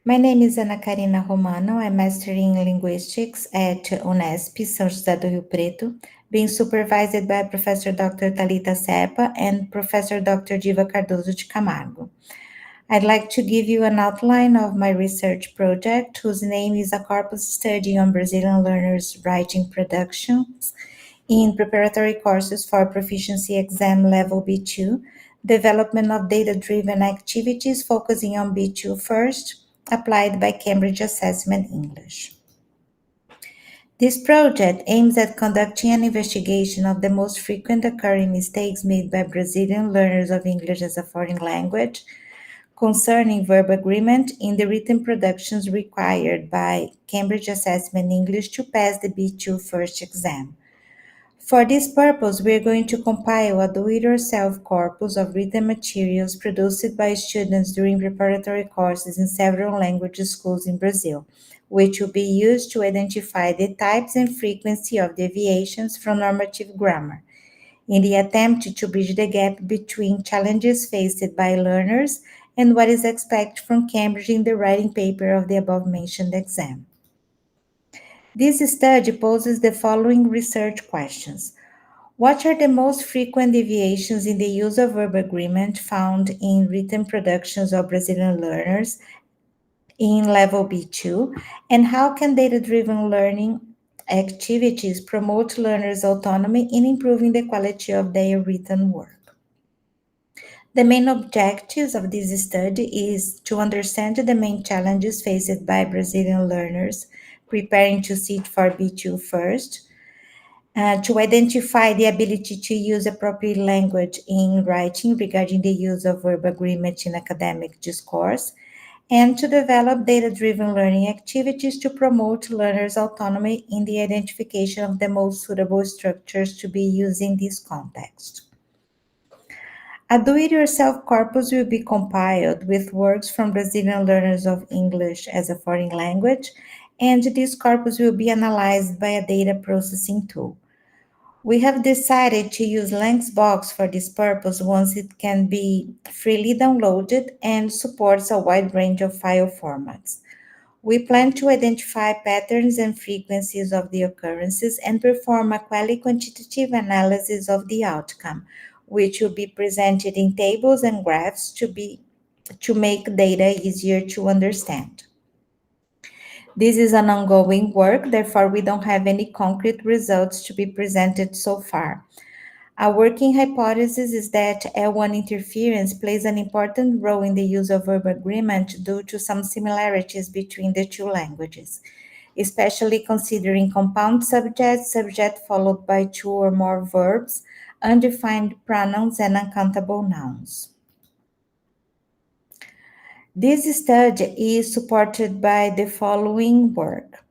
My name is Ana Karina Romano. I'm mastering linguistics at Unesp, São José do Rio Preto, being supervised by Professor Dr. Talita Serpa and Professor Dr. Diva Cardoso de Camargo. I'd like to give you an outline of my research project, whose name is a corpus study on Brazilian learners' writing productions in preparatory courses for proficiency exam level B2, development of data-driven activities focusing on B2 first, applied by Cambridge Assessment English. This project aims at conducting an investigation of the most frequent occurring mistakes made by Brazilian learners of English as a foreign language concerning verb agreement in the written productions required by Cambridge Assessment English to pass the B2 first exam. For this purpose, we are going to compile a do-it-yourself corpus of written materials produced by students during preparatory courses in several language schools in Brazil, which will be used to identify the types and frequency of deviations from normative grammar, in the attempt to bridge the gap between challenges faced by learners and what is expected from Cambridge in the writing paper of the above-mentioned exam. This study poses the following research questions. What are the most frequent deviations in the use of verb agreement found in written productions of Brazilian learners in level B2? And how can data-driven learning activities promote learners' autonomy in improving the quality of their written work? The main objectives of this study is to understand the main challenges faced by Brazilian learners preparing to sit for B2 first, to identify the ability to use appropriate language in writing regarding the use of verb agreement in academic discourse, and to develop data-driven learning activities to promote learners' autonomy in the identification of the most suitable structures to be used in this context. A do-it-yourself corpus will be compiled with works from Brazilian learners of English as a foreign language, and this corpus will be analyzed by a data processing tool. We have decided to use Languagebox for this purpose once it can be freely downloaded and supports a wide range of file formats. We plan to identify patterns and frequencies of the occurrences and perform a qualitative analysis of the outcome, which will be presented in tables and graphs to make data easier to understand. This is an ongoing work, therefore we don't have any concrete results to be presented so far. A working hypothesis is that L1 interference plays an important role in the use of verb agreement due to some similarities between the two languages, especially considering compound subject, subject followed by two or more verbs, undefined pronouns, and uncountable nouns. This study is supported by the following work.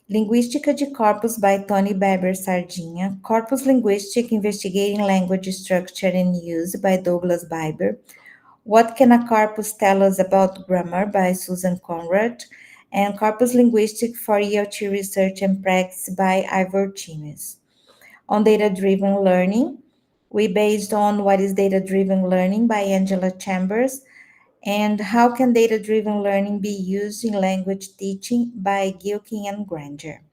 Linguística de Corpus by Tony Beber Sardinha, Corpus Linguistic Investigating Language Structure and Use by Douglas Biber, What Can a Corpus Tell Us About Grammar by Susan Conrad, and Corpus Linguistic for ELT Research and Practice by Ivor Chimes. On data-driven learning, we based on What is Data-Driven Learning by Angela Chambers, and How Can Data-Driven Learning Be Used in Language Teaching by Gilkin and Granger.